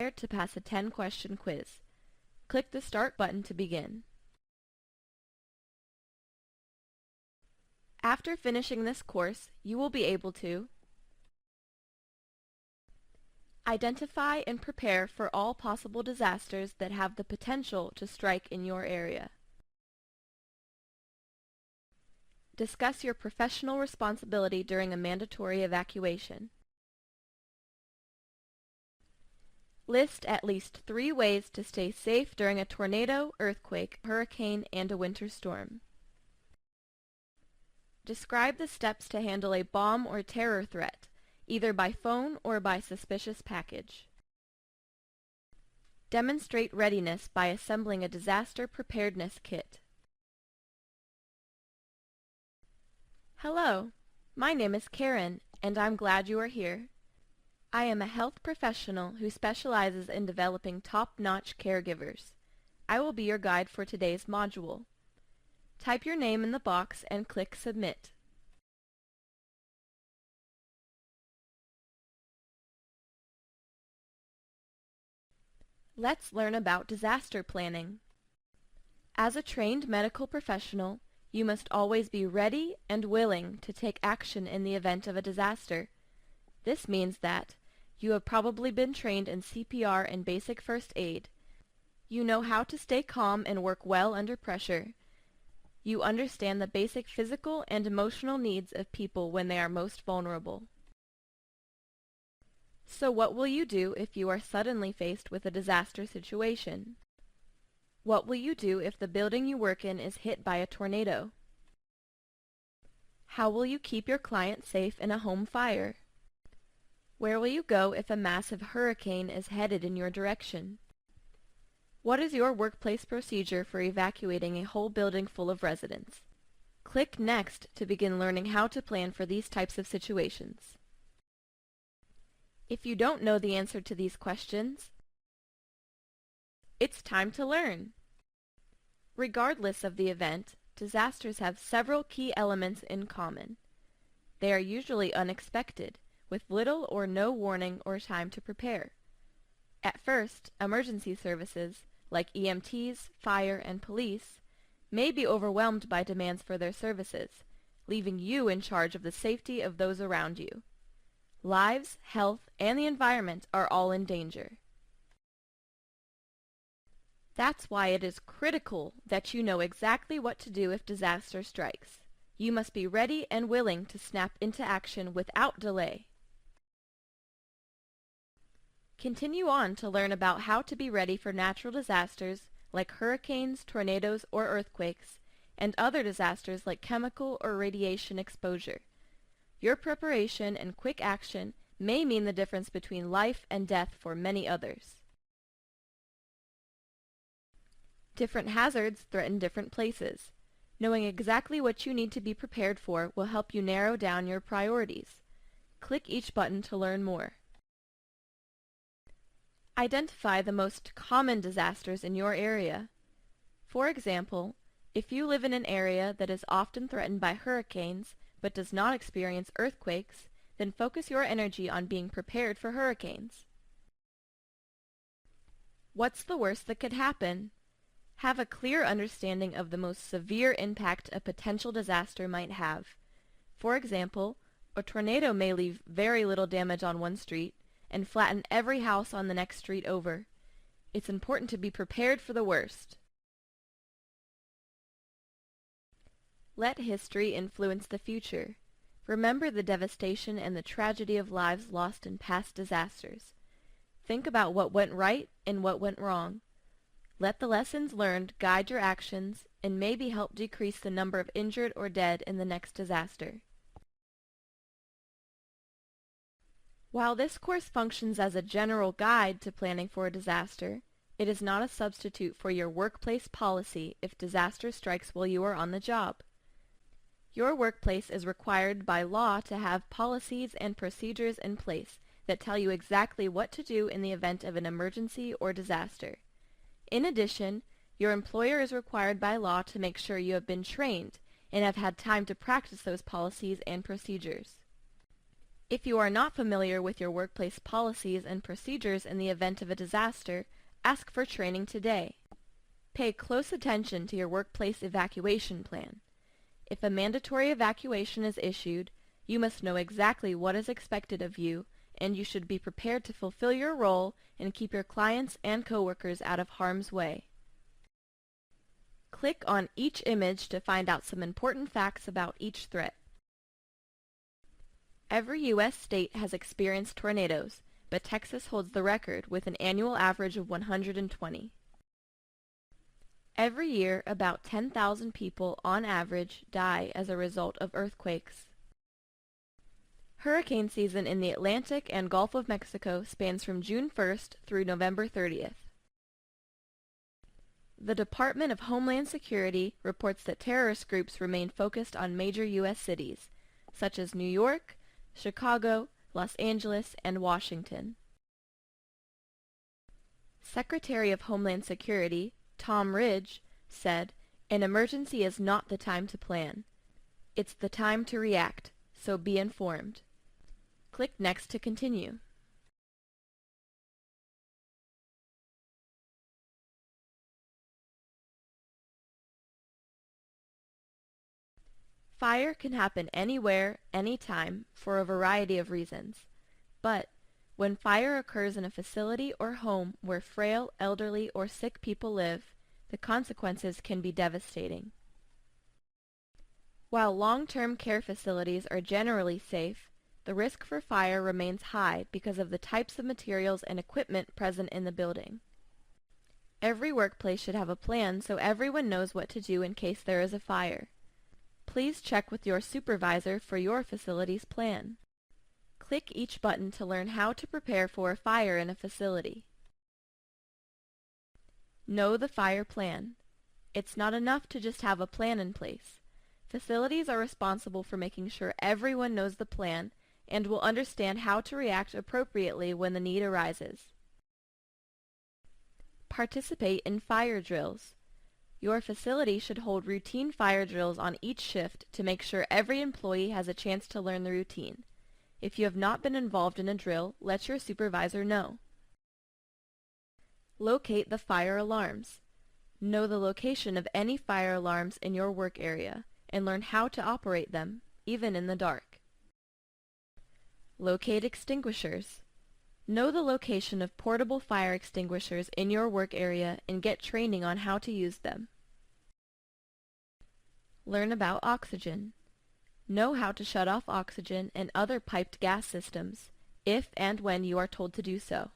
to pass a 10-question quiz. Click the Start button to begin. After finishing this course, you will be able to identify and prepare for all possible disasters that have the potential to strike in your area. Discuss your professional responsibility during a mandatory evacuation. List at least 3 ways to stay safe during a tornado, earthquake, hurricane, and a winter storm. Describe the steps to handle a bomb or terror threat, either by phone or by suspicious package. Demonstrate readiness by assembling a disaster preparedness kit. Hello, my name is Karen, and I'm glad you are here. I am a health professional who specializes in developing top-notch caregivers. I will be your guide for today's module. Type your name in the box and click Submit. Let's learn about disaster planning. As a trained medical professional, you must always be ready and willing to take action in the event of a disaster. This means that you have probably been trained in CPR and basic first aid. You know how to stay calm and work well under pressure. You understand the basic physical and emotional needs of people when they are most vulnerable. So what will you do if you are suddenly faced with a disaster situation? What will you do if the building you work in is hit by a tornado? How will you keep your client safe in a home fire? Where will you go if a massive hurricane is headed in your direction? What is your workplace procedure for evacuating a whole building full of residents? Click Next to begin learning how to plan for these types of situations. If you don't know the answer to these questions, it's time to learn. Regardless of the event, disasters have several key elements in common. They are usually unexpected, with little or no warning or time to prepare. At first, emergency services, like EMTs, fire, and police, may be overwhelmed by demands for their services, leaving you in charge of the safety of those around you. Lives, health, and the environment are all in danger. That's why it is critical that you know exactly what to do if disaster strikes. You must be ready and willing to snap into action without delay. Continue on to learn about how to be ready for natural disasters like hurricanes, tornadoes, or earthquakes, and other disasters like chemical or radiation exposure. Your preparation and quick action may mean the difference between life and death for many others. Different hazards threaten different places. Knowing exactly what you need to be prepared for will help you narrow down your priorities. Click each button to learn more. Identify the most common disasters in your area. For example, if you live in an area that is often threatened by hurricanes but does not experience earthquakes, then focus your energy on being prepared for hurricanes. What's the worst that could happen? Have a clear understanding of the most severe impact a potential disaster might have. For example, a tornado may leave very little damage on one street and flatten every house on the next street over. It's important to be prepared for the worst. Let history influence the future. Remember the devastation and the tragedy of lives lost in past disasters. Think about what went right and what went wrong. Let the lessons learned guide your actions and maybe help decrease the number of injured or dead in the next disaster. While this course functions as a general guide to planning for a disaster, it is not a substitute for your workplace policy if disaster strikes while you are on the job. Your workplace is required by law to have policies and procedures in place that tell you exactly what to do in the event of an emergency or disaster. In addition, your employer is required by law to make sure you have been trained and have had time to practice those policies and procedures. If you are not familiar with your workplace policies and procedures in the event of a disaster, ask for training today. Pay close attention to your workplace evacuation plan. If a mandatory evacuation is issued, you must know exactly what is expected of you, and you should be prepared to fulfill your role and keep your clients and coworkers out of harm's way. Click on each image to find out some important facts about each threat. Every U.S. state has experienced tornadoes, but Texas holds the record with an annual average of 120. Every year, about 10,000 people on average die as a result of earthquakes. Hurricane season in the Atlantic and Gulf of Mexico spans from June 1st through November 30th. The Department of Homeland Security reports that terrorist groups remain focused on major U.S. cities, such as New York, Chicago, Los Angeles, and Washington. Secretary of Homeland Security, Tom Ridge, said, "An emergency is not the time to plan. It's the time to react, so be informed." Click Next to continue. Fire can happen anywhere, anytime, for a variety of reasons. But when fire occurs in a facility or home where frail, elderly, or sick people live, the consequences can be devastating. While long-term care facilities are generally safe, the risk for fire remains high because of the types of materials and equipment present in the building. Every workplace should have a plan so everyone knows what to do in case there is a fire. Please check with your supervisor for your facility's plan. Click each button to learn how to prepare for a fire in a facility. Know the fire plan. It's not enough to just have a plan in place. Facilities are responsible for making sure everyone knows the plan and will understand how to react appropriately when the need arises. Participate in fire drills. Your facility should hold routine fire drills on each shift to make sure every employee has a chance to learn the routine. If you have not been involved in a drill, let your supervisor know. Locate the fire alarms. Know the location of any fire alarms in your work area and learn how to operate them, even in the dark. Locate extinguishers. Know the location of portable fire extinguishers in your work area and get training on how to use them. Learn about oxygen. Know how to shut off oxygen and other piped gas systems, if and when you are told to do so.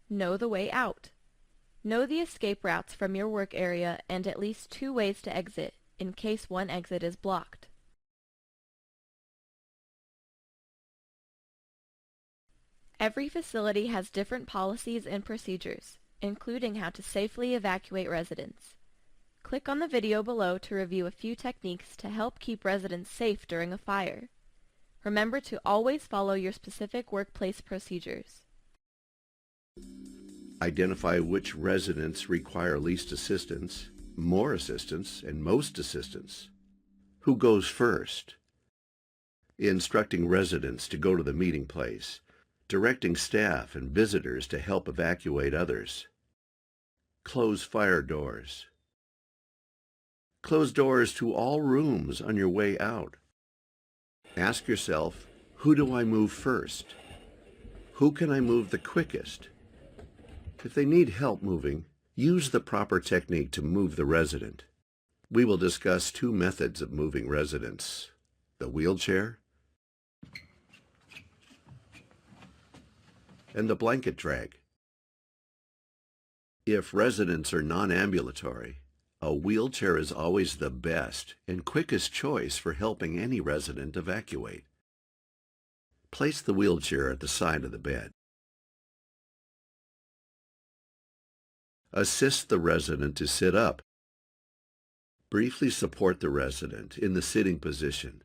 Know the way out. Know the escape routes from your work area and at least 2 ways to exit, in case one exit is blocked. Every facility has different policies and procedures, including how to safely evacuate residents. Click on the video below to review a few techniques to help keep residents safe during a fire. Remember to always follow your specific workplace procedures. Identify which residents require least assistance, more assistance, and most assistance. Who goes first? Instructing residents to go to the meeting place. Directing staff and visitors to help evacuate others. Close fire doors. Close doors to all rooms on your way out. Ask yourself, who do I move first? Who can I move the quickest? If they need help moving, use the proper technique to move the resident. We will discuss 2 methods of moving residents: the wheelchair and the blanket drag. If residents are non-ambulatory, a wheelchair is always the best and quickest choice for helping any resident evacuate. Place the wheelchair at the side of the bed. Assist the resident to sit up. Briefly support the resident in the sitting position,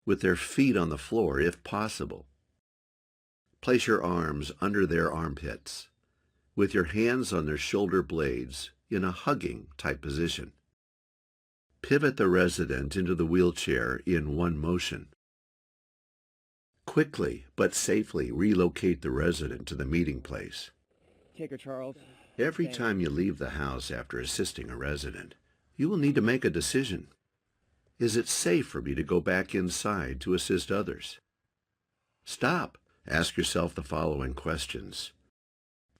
with their feet on the floor if possible. Place your arms under their armpits, with your hands on their shoulder blades in a hugging type position. Pivot the resident into the wheelchair in one motion. Quickly but safely relocate the resident to the meeting place. Take her, Charles. Every time you leave the house after assisting a resident, you will need to make a decision. Is it safe for me to go back inside to assist others? Stop. Ask yourself the following questions.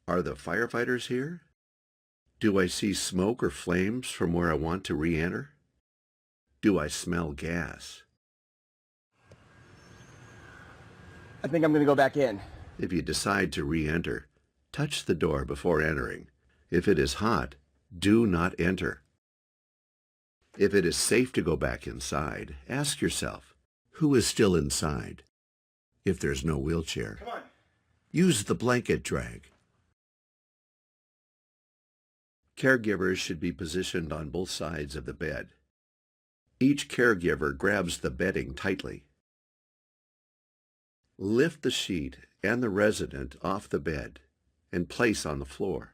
Are the firefighters here? Do I see smoke or flames from where I want to re-enter? Do I smell gas? I think I'm going to go back in. If you decide to re-enter, touch the door before entering. If it is hot, do not enter. If it is safe to go back inside, ask yourself, who is still inside? If there's no wheelchair, Come on. use the blanket drag. Caregivers should be positioned on both sides of the bed. Each caregiver grabs the bedding tightly. Lift the sheet and the resident off the bed and place on the floor.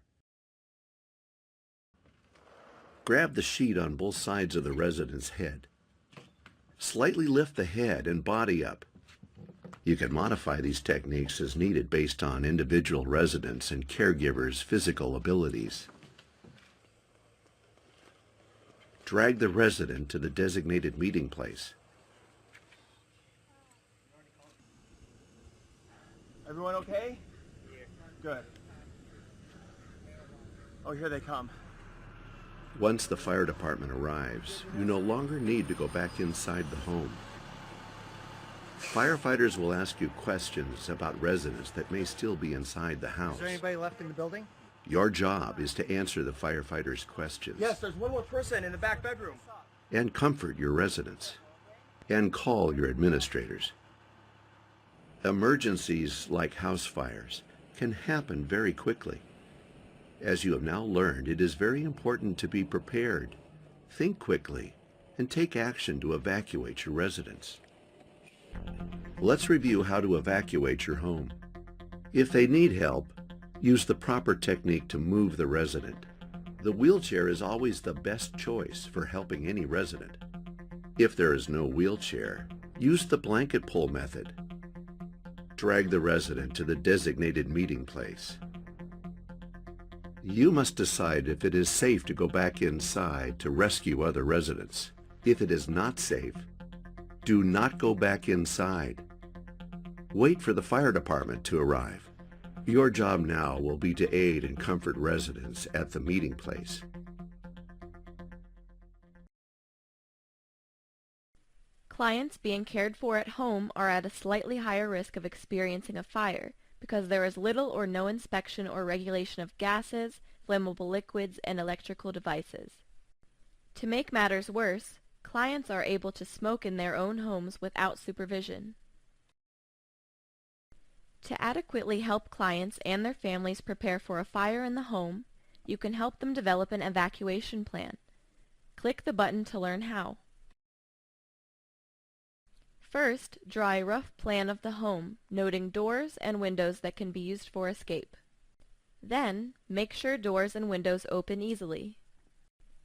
Grab the sheet on both sides of the resident's head. Slightly lift the head and body up. You can modify these techniques as needed based on individual residents' and caregivers' physical abilities. Drag the resident to the designated meeting place. Everyone okay? Good. Oh, here they come. Once the fire department arrives, you no longer need to go back inside the home. Firefighters will ask you questions about residents that may still be inside the house. Is there anybody left in the building? Your job is to answer the firefighters' questions. Yes, there's one more person in the back bedroom. And comfort your residents. And call your administrators. Emergencies like house fires can happen very quickly. As you have now learned, it is very important to be prepared, think quickly, and take action to evacuate your residents. Let's review how to evacuate your home. If they need help, use the proper technique to move the resident. The wheelchair is always the best choice for helping any resident. If there is no wheelchair, use the blanket pull method. Drag the resident to the designated meeting place. You must decide if it is safe to go back inside to rescue other residents. If it is not safe, do not go back inside. Wait for the fire department to arrive. Your job now will be to aid and comfort residents at the meeting place. Clients being cared for at home are at a slightly higher risk of experiencing a fire because there is little or no inspection or regulation of gases, flammable liquids, and electrical devices. To make matters worse, clients are able to smoke in their own homes without supervision. To adequately help clients and their families prepare for a fire in the home, you can help them develop an evacuation plan. Click the button to learn how. First, draw a rough plan of the home, noting doors and windows that can be used for escape. Then, make sure doors and windows open easily.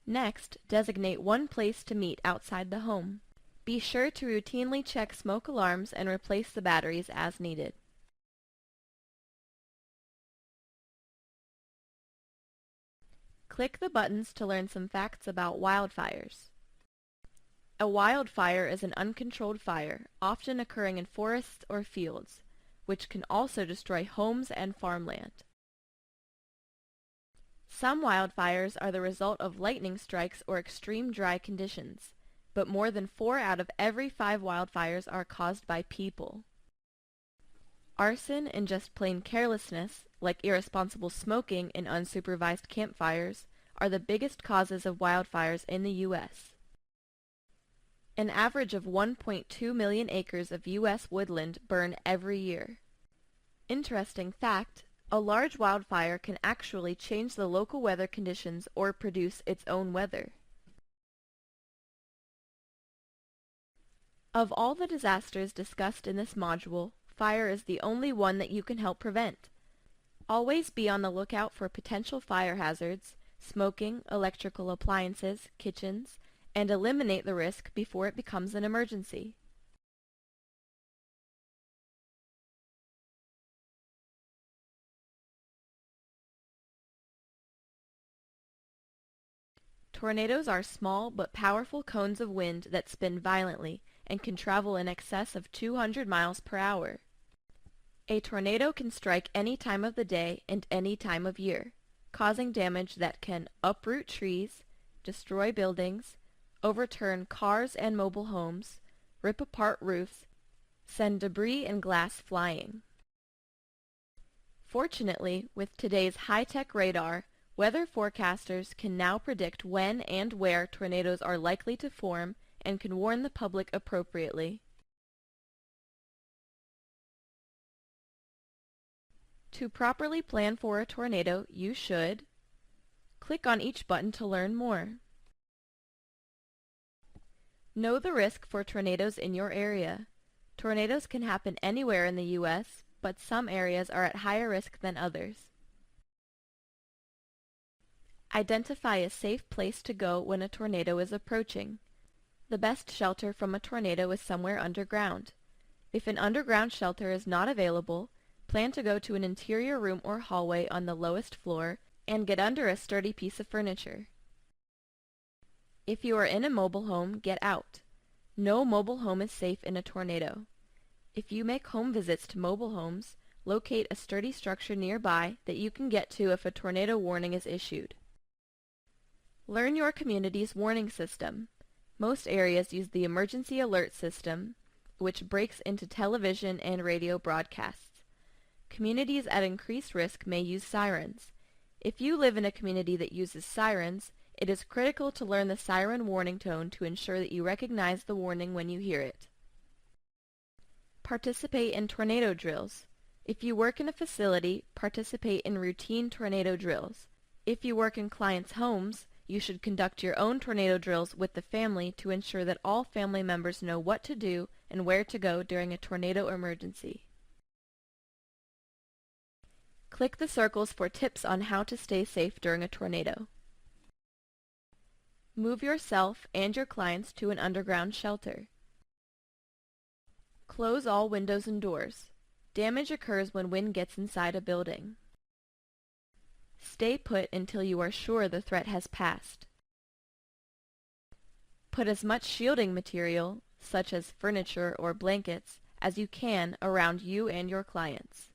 Next, designate one place to meet outside the home. Be sure to routinely check smoke alarms and replace the batteries as needed. Click the buttons to learn some facts about wildfires. A wildfire is an uncontrolled fire, often occurring in forests or fields, which can also destroy homes and farmland. Some wildfires are the result of lightning strikes or extreme dry conditions, but more than 4 out of every 5 wildfires are caused by people. Arson and just plain carelessness, like irresponsible smoking and unsupervised campfires, are the biggest causes of wildfires in the U.S. An average of 1.2 million acres of U.S. woodland burn every year. Interesting fact, a large wildfire can actually change the local weather conditions or produce its own weather. Of all the disasters discussed in this module, fire is the only one that you can help prevent. Always be on the lookout for potential fire hazards, smoking, electrical appliances, kitchens, and eliminate the risk before it becomes an emergency. Tornadoes are small but powerful cones of wind that spin violently and can travel in excess of 200 miles per hour. A tornado can strike any time of the day and any time of year, causing damage that can uproot trees, destroy buildings, overturn cars and mobile homes, rip apart roofs, send debris and glass flying. Fortunately, with today's high-tech radar, weather forecasters can now predict when and where tornadoes are likely to form and can warn the public appropriately. To properly plan for a tornado, you should click on each button to learn more. Know the risk for tornadoes in your area. Tornadoes can happen anywhere in the U.S., but some areas are at higher risk than others. Identify a safe place to go when a tornado is approaching. The best shelter from a tornado is somewhere underground. If an underground shelter is not available, plan to go to an interior room or hallway on the lowest floor and get under a sturdy piece of furniture. If you are in a mobile home, get out. No mobile home is safe in a tornado. If you make home visits to mobile homes, locate a sturdy structure nearby that you can get to if a tornado warning is issued. Learn your community's warning system. Most areas use the Emergency Alert System, which breaks into television and radio broadcasts. Communities at increased risk may use sirens. If you live in a community that uses sirens, it is critical to learn the siren warning tone to ensure that you recognize the warning when you hear it. Participate in tornado drills. If you work in a facility, participate in routine tornado drills. If you work in clients' homes, you should conduct your own tornado drills with the family to ensure that all family members know what to do and where to go during a tornado emergency. Click the circles for tips on how to stay safe during a tornado. Move yourself and your clients to an underground shelter. Close all windows and doors. Damage occurs when wind gets inside a building. Stay put until you are sure the threat has passed. Put as much shielding material, such as furniture or blankets, as you can around you and your clients.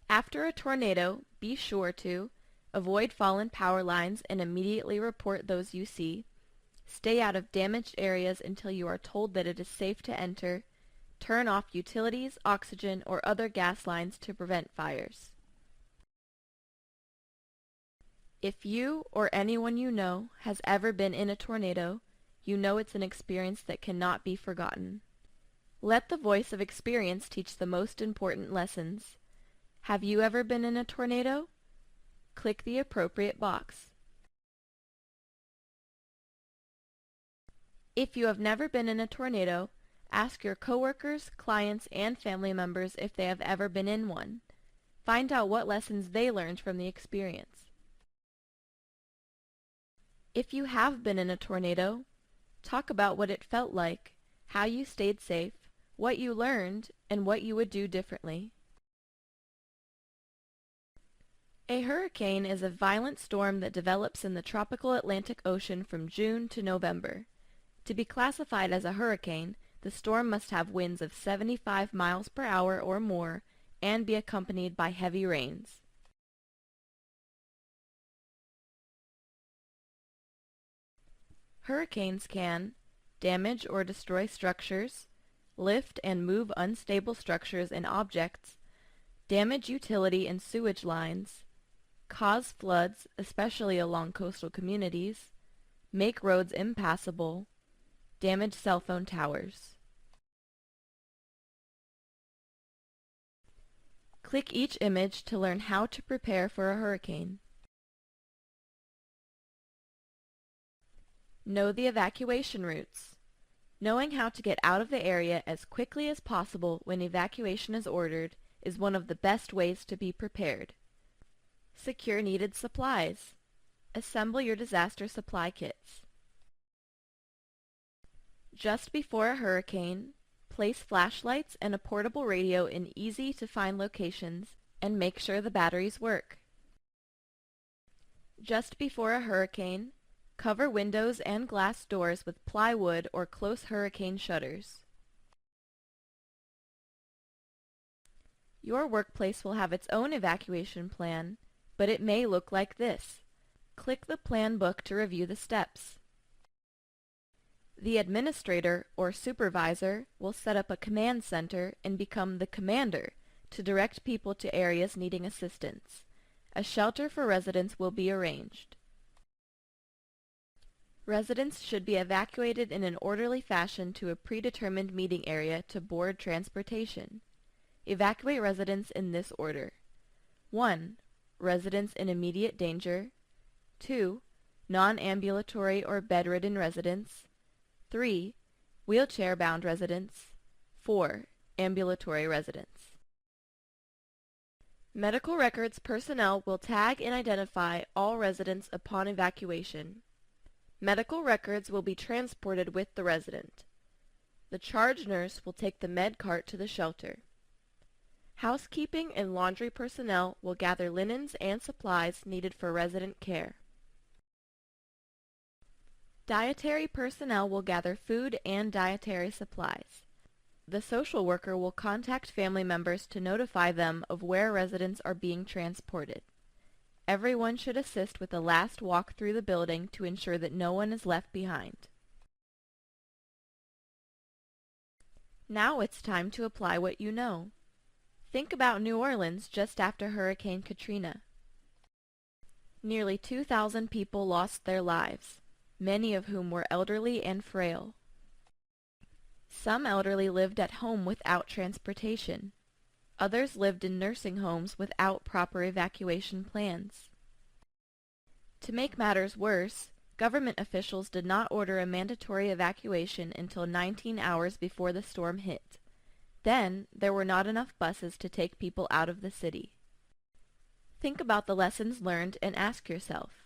After a tornado, be sure to avoid fallen power lines and immediately report those you see. Stay out of damaged areas until you are told that it is safe to enter. Turn off utilities, oxygen, or other gas lines to prevent fires. If you or anyone you know has ever been in a tornado, you know it's an experience that cannot be forgotten. Let the voice of experience teach the most important lessons. Have you ever been in a tornado? Click the appropriate box. If you have never been in a tornado, ask your coworkers, clients, and family members if they have ever been in one. Find out what lessons they learned from the experience. If you have been in a tornado, talk about what it felt like, how you stayed safe, what you learned, and what you would do differently. A hurricane is a violent storm that develops in the tropical Atlantic Ocean from June to November. To be classified as a hurricane, the storm must have winds of 75 miles per hour or more and be accompanied by heavy rains. Hurricanes can damage or destroy structures, lift and move unstable structures and objects, damage utility and sewage lines, cause floods, especially along coastal communities, make roads impassable, damage cell phone towers. Click each image to learn how to prepare for a hurricane. Know the evacuation routes. Knowing how to get out of the area as quickly as possible when evacuation is ordered is one of the best ways to be prepared. Secure needed supplies. Assemble your disaster supply kits. Just before a hurricane, place flashlights and a portable radio in easy-to-find locations and make sure the batteries work. Just before a hurricane, cover windows and glass doors with plywood or close hurricane shutters. Your workplace will have its own evacuation plan, but it may look like this. Click the plan book to review the steps. The administrator or supervisor will set up a command center and become the commander to direct people to areas needing assistance. A shelter for residents will be arranged. Residents should be evacuated in an orderly fashion to a predetermined meeting area to board transportation. Evacuate residents in this order. 1. Residents in immediate danger. 2. Non-ambulatory or bedridden residents. 3. Wheelchair-bound residents. 4. Ambulatory residents. Medical records personnel will tag and identify all residents upon evacuation. Medical records will be transported with the resident. The charge nurse will take the med cart to the shelter. Housekeeping and laundry personnel will gather linens and supplies needed for resident care. Dietary personnel will gather food and dietary supplies. The social worker will contact family members to notify them of where residents are being transported. Everyone should assist with the last walk through the building to ensure that no one is left behind. Now it's time to apply what you know. Think about New Orleans just after Hurricane Katrina. Nearly 2,000 people lost their lives, many of whom were elderly and frail. Some elderly lived at home without transportation. Others lived in nursing homes without proper evacuation plans. To make matters worse, government officials did not order a mandatory evacuation until 19 hours before the storm hit. Then, there were not enough buses to take people out of the city. Think about the lessons learned and ask yourself,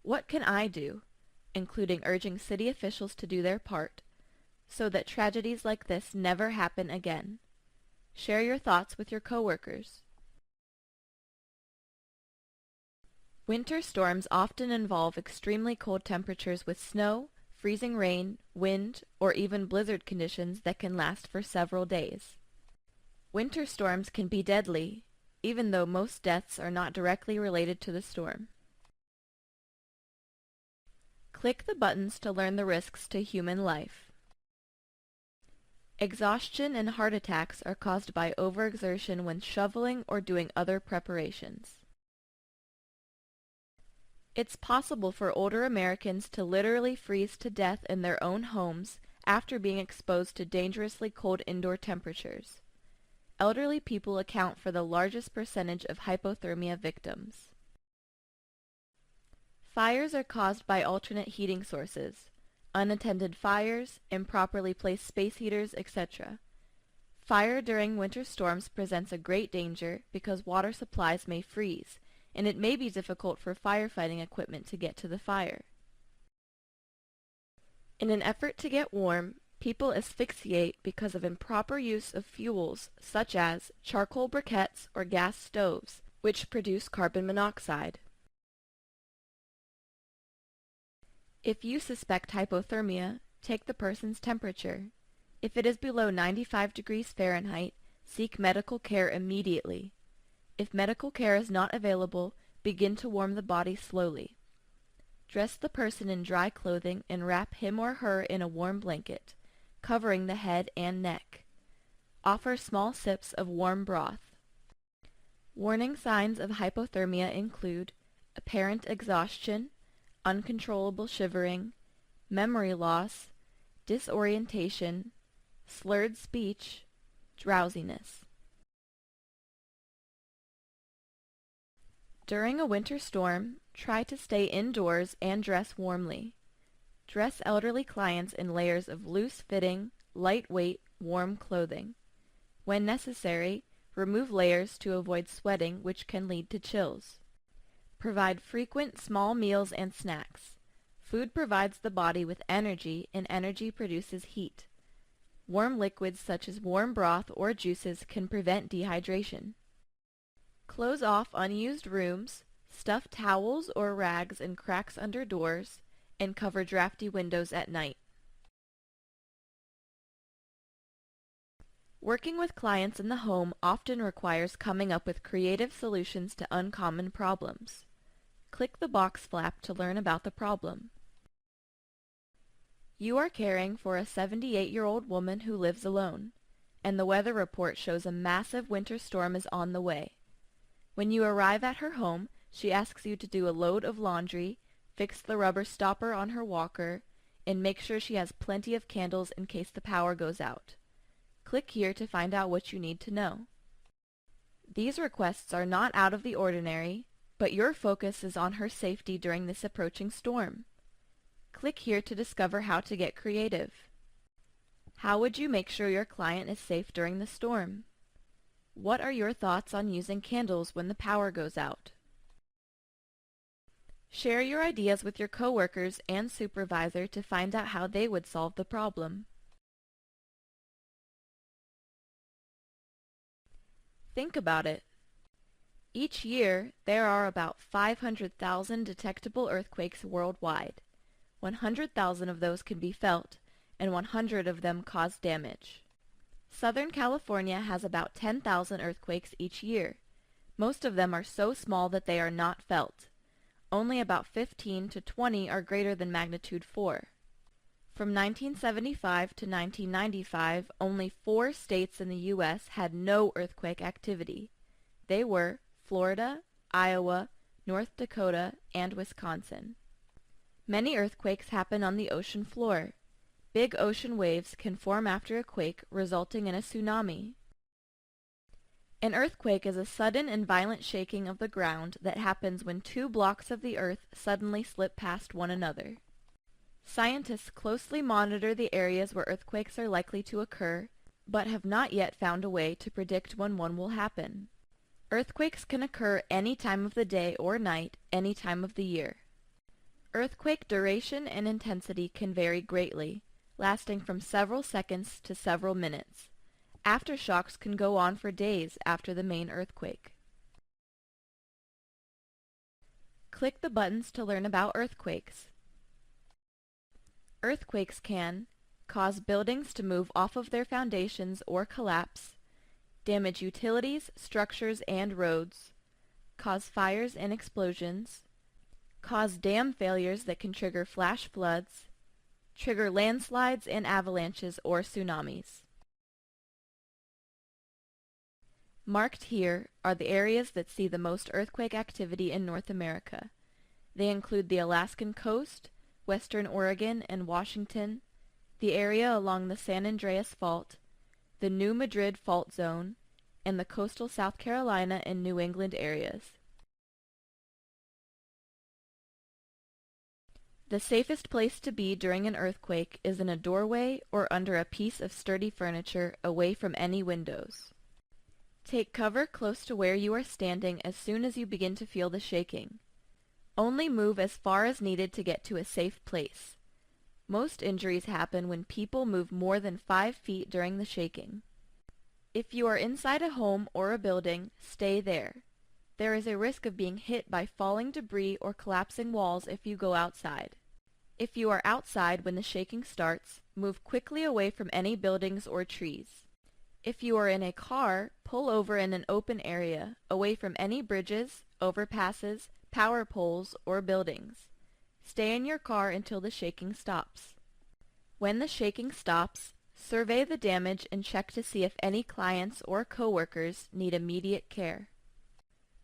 what can I do, including urging city officials to do their part, so that tragedies like this never happen again? Share your thoughts with your coworkers. Winter storms often involve extremely cold temperatures with snow, freezing rain, wind, or even blizzard conditions that can last for several days. Winter storms can be deadly, even though most deaths are not directly related to the storm. Click the buttons to learn the risks to human life. Exhaustion and heart attacks are caused by overexertion when shoveling or doing other preparations. It's possible for older Americans to literally freeze to death in their own homes after being exposed to dangerously cold indoor temperatures. Elderly people account for the largest percentage of hypothermia victims. Fires are caused by alternate heating sources, unattended fires, improperly placed space heaters, etc. Fire during winter storms presents a great danger because water supplies may freeze, and it may be difficult for firefighting equipment to get to the fire. In an effort to get warm, people asphyxiate because of improper use of fuels such as charcoal briquettes or gas stoves, which produce carbon monoxide. If you suspect hypothermia, take the person's temperature. If it is below 95 degrees Fahrenheit, seek medical care immediately. If medical care is not available, begin to warm the body slowly. Dress the person in dry clothing and wrap him or her in a warm blanket, covering the head and neck. Offer small sips of warm broth. Warning signs of hypothermia include apparent exhaustion, uncontrollable shivering, memory loss, disorientation, slurred speech, drowsiness. During a winter storm, try to stay indoors and dress warmly. Dress elderly clients in layers of loose-fitting, lightweight, warm clothing. When necessary, remove layers to avoid sweating, which can lead to chills. Provide frequent small meals and snacks. Food provides the body with energy, and energy produces heat. Warm liquids such as warm broth or juices can prevent dehydration. Close off unused rooms, stuff towels or rags in cracks under doors, and cover drafty windows at night. Working with clients in the home often requires coming up with creative solutions to uncommon problems. Click the box flap to learn about the problem. You are caring for a 78-year-old woman who lives alone, and the weather report shows a massive winter storm is on the way. When you arrive at her home, she asks you to do a load of laundry, fix the rubber stopper on her walker, and make sure she has plenty of candles in case the power goes out. Click here to find out what you need to know. These requests are not out of the ordinary, but your focus is on her safety during this approaching storm. Click here to discover how to get creative. How would you make sure your client is safe during the storm? What are your thoughts on using candles when the power goes out? Share your ideas with your coworkers and supervisor to find out how they would solve the problem. Think about it. Each year, there are about 500,000 detectable earthquakes worldwide. 100,000 of those can be felt, and 100 of them cause damage. Southern California has about 10,000 earthquakes each year. Most of them are so small that they are not felt. Only about 15 to 20 are greater than magnitude 4. From 1975 to 1995, only 4 states in the U.S. had no earthquake activity. They were Florida, Iowa, North Dakota, and Wisconsin. Many earthquakes happen on the ocean floor. Big ocean waves can form after a quake, resulting in a tsunami. An earthquake is a sudden and violent shaking of the ground that happens when 2 blocks of the earth suddenly slip past one another. Scientists closely monitor the areas where earthquakes are likely to occur, but have not yet found a way to predict when one will happen. Earthquakes can occur any time of the day or night, any time of the year. Earthquake duration and intensity can vary greatly, lasting from several seconds to several minutes. Aftershocks can go on for days after the main earthquake. Click the buttons to learn about earthquakes. Earthquakes can cause buildings to move off of their foundations or collapse, damage utilities, structures, and roads, cause fires and explosions, cause dam failures that can trigger flash floods, trigger landslides and avalanches or tsunamis. Marked here are the areas that see the most earthquake activity in North America. They include the Alaskan coast, western Oregon and Washington, the area along the San Andreas Fault, the New Madrid Fault Zone, and the coastal South Carolina and New England areas. The safest place to be during an earthquake is in a doorway or under a piece of sturdy furniture away from any windows. Take cover close to where you are standing as soon as you begin to feel the shaking. Only move as far as needed to get to a safe place. Most injuries happen when people move more than 5 feet during the shaking. If you are inside a home or a building, stay there. There is a risk of being hit by falling debris or collapsing walls if you go outside. If you are outside when the shaking starts, move quickly away from any buildings or trees. If you are in a car, pull over in an open area, away from any bridges, overpasses, power poles, or buildings. Stay in your car until the shaking stops. When the shaking stops, survey the damage and check to see if any clients or coworkers need immediate care.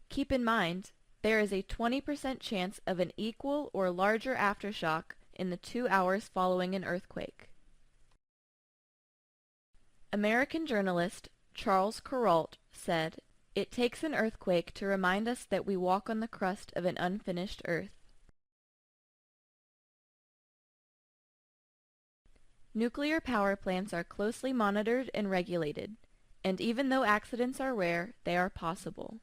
Keep in mind, there is a 20% chance of an equal or larger aftershock in the 2 hours following an earthquake. American journalist Charles Kuralt said, "It takes an earthquake to remind us that we walk on the crust of an unfinished earth." Nuclear power plants are closely monitored and regulated, and even though accidents are rare, they are possible.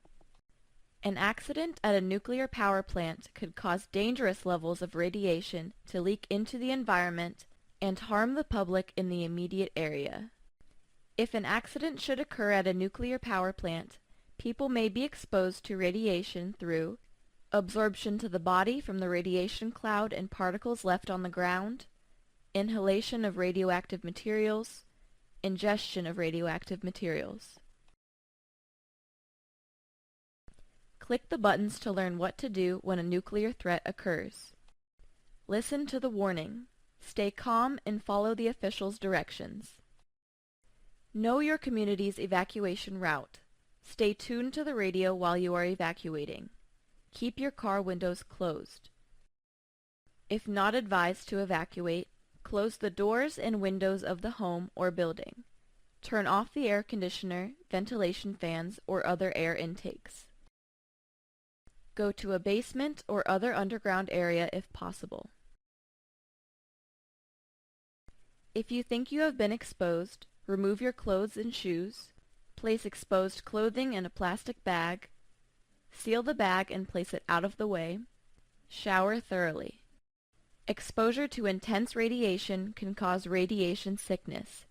An accident at a nuclear power plant could cause dangerous levels of radiation to leak into the environment and harm the public in the immediate area. If an accident should occur at a nuclear power plant, people may be exposed to radiation through absorption to the body from the radiation cloud and particles left on the ground, inhalation of radioactive materials, ingestion of radioactive materials. Click the buttons to learn what to do when a nuclear threat occurs. Listen to the warning. Stay calm and follow the officials' directions. Know your community's evacuation route. Stay tuned to the radio while you are evacuating. Keep your car windows closed. If not advised to evacuate, close the doors and windows of the home or building. Turn off the air conditioner, ventilation fans, or other air intakes. Go to a basement or other underground area if possible. If you think you have been exposed, remove your clothes and shoes. Place exposed clothing in a plastic bag. Seal the bag and place it out of the way. Shower thoroughly. Exposure to intense radiation can cause radiation sickness,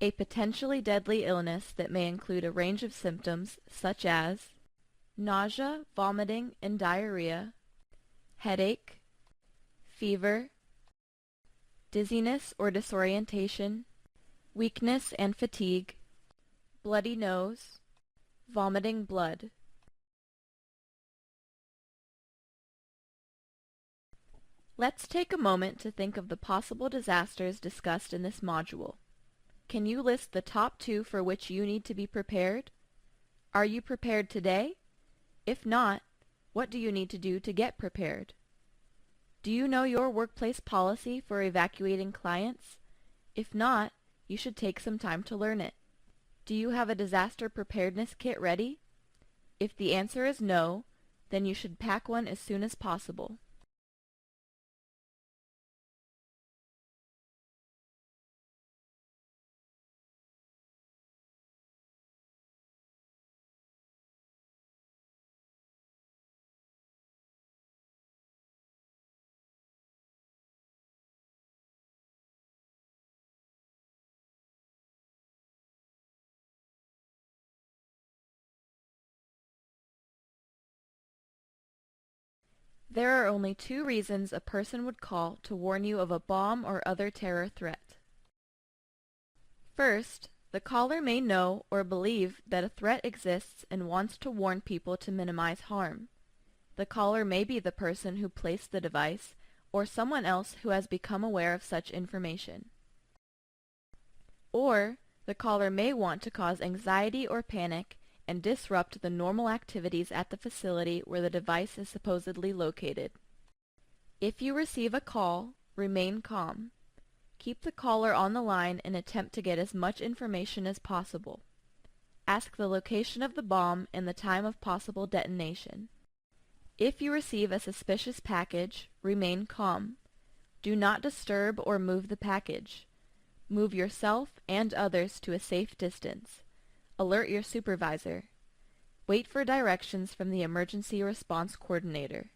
a potentially deadly illness that may include a range of symptoms such as nausea, vomiting, and diarrhea, headache, fever, dizziness or disorientation, weakness and fatigue, bloody nose, vomiting blood. Let's take a moment to think of the possible disasters discussed in this module. Can you list the top 2 for which you need to be prepared? Are you prepared today? If not, what do you need to do to get prepared? Do you know your workplace policy for evacuating clients? If not, you should take some time to learn it. Do you have a disaster preparedness kit ready? If the answer is no, then you should pack one as soon as possible. There are only 2 reasons a person would call to warn you of a bomb or other terror threat. First, the caller may know or believe that a threat exists and wants to warn people to minimize harm. The caller may be the person who placed the device or someone else who has become aware of such information. Or, the caller may want to cause anxiety or panic and disrupt the normal activities at the facility where the device is supposedly located. If you receive a call, remain calm. Keep the caller on the line and attempt to get as much information as possible. Ask the location of the bomb and the time of possible detonation. If you receive a suspicious package, remain calm. Do not disturb or move the package. Move yourself and others to a safe distance. Alert your supervisor. Wait for directions from the emergency response coordinator.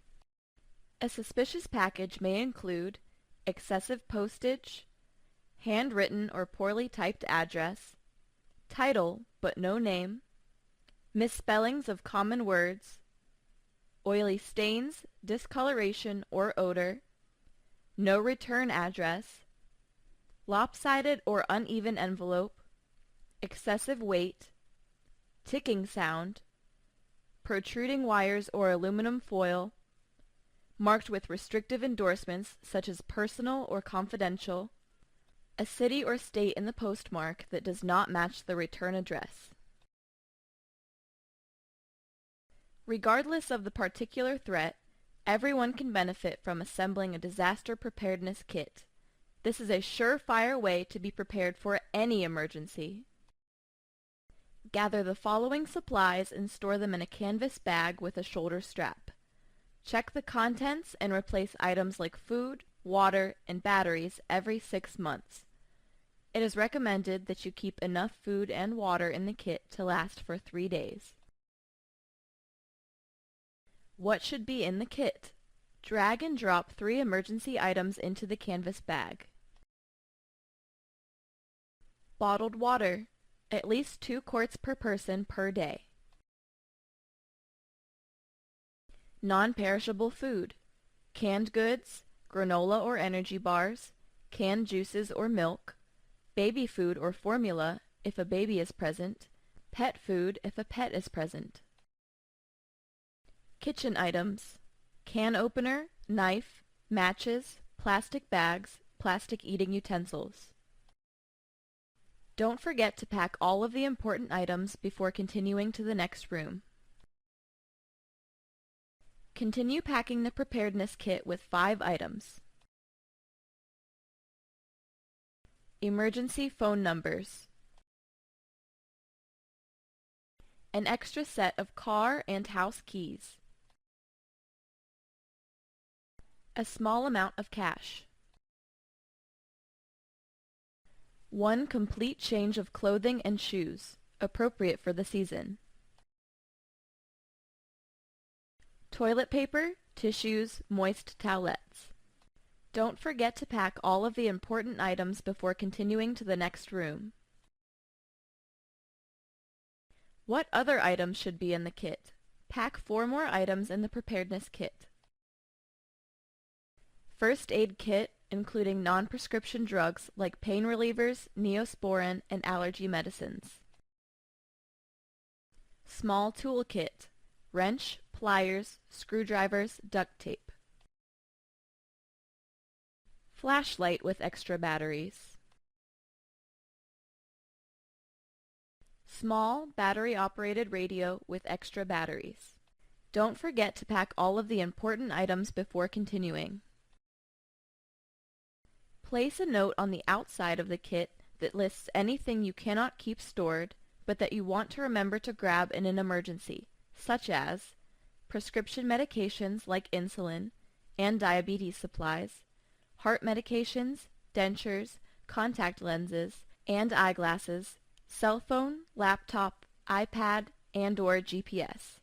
A suspicious package may include excessive postage, handwritten or poorly typed address, title but no name, misspellings of common words, oily stains, discoloration or odor, no return address, lopsided or uneven envelope, excessive weight, ticking sound, protruding wires or aluminum foil, marked with restrictive endorsements such as personal or confidential, a city or state in the postmark that does not match the return address. Regardless of the particular threat, everyone can benefit from assembling a disaster preparedness kit. This is a surefire way to be prepared for any emergency. Gather the following supplies and store them in a canvas bag with a shoulder strap. Check the contents and replace items like food, water, and batteries every 6 months. It is recommended that you keep enough food and water in the kit to last for 3 days. What should be in the kit? Drag and drop 3 emergency items into the canvas bag. Bottled water, at least 2 quarts per person per day. Non-perishable food, canned goods, granola or energy bars, canned juices or milk, baby food or formula if a baby is present, pet food if a pet is present. Kitchen items, can opener, knife, matches, plastic bags, plastic eating utensils. Don't forget to pack all of the important items before continuing to the next room. Continue packing the preparedness kit with 5 items. Emergency phone numbers. An extra set of car and house keys. A small amount of cash. 1 complete change of clothing and shoes, appropriate for the season. Toilet paper, tissues, moist towelettes. Don't forget to pack all of the important items before continuing to the next room. What other items should be in the kit? Pack 4 more items in the preparedness kit. First aid kit, including non-prescription drugs like pain relievers, Neosporin, and allergy medicines. Small tool kit, wrench, pliers, screwdrivers, duct tape. Flashlight with extra batteries. Small, battery-operated radio with extra batteries. Don't forget to pack all of the important items before continuing. Place a note on the outside of the kit that lists anything you cannot keep stored, but that you want to remember to grab in an emergency, such as prescription medications like insulin and diabetes supplies, heart medications, dentures, contact lenses, and eyeglasses, cell phone, laptop, iPad, and/or GPS.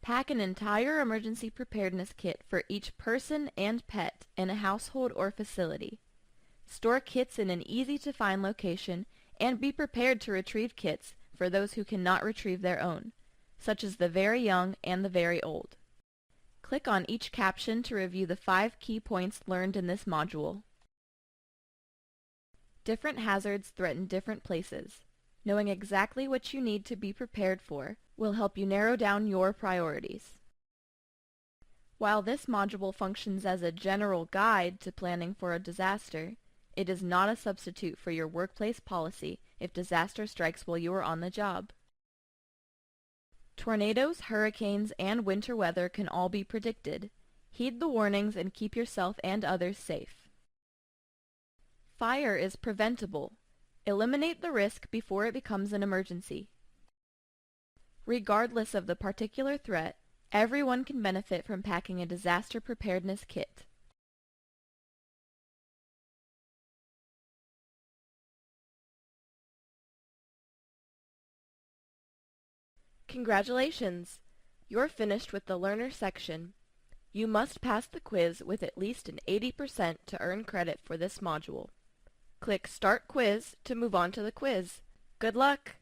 Pack an entire emergency preparedness kit for each person and pet in a household or facility. Store kits in an easy-to-find location and be prepared to retrieve kits for those who cannot retrieve their own, such as the very young and the very old. Click on each caption to review the 5 key points learned in this module. Different hazards threaten different places. Knowing exactly what you need to be prepared for will help you narrow down your priorities. While this module functions as a general guide to planning for a disaster, it is not a substitute for your workplace policy if disaster strikes while you are on the job. Tornadoes, hurricanes, and winter weather can all be predicted. Heed the warnings and keep yourself and others safe. Fire is preventable. Eliminate the risk before it becomes an emergency. Regardless of the particular threat, everyone can benefit from packing a disaster preparedness kit. Congratulations! You're finished with the Learner section. You must pass the quiz with at least an 80% to earn credit for this module. Click Start Quiz to move on to the quiz. Good luck!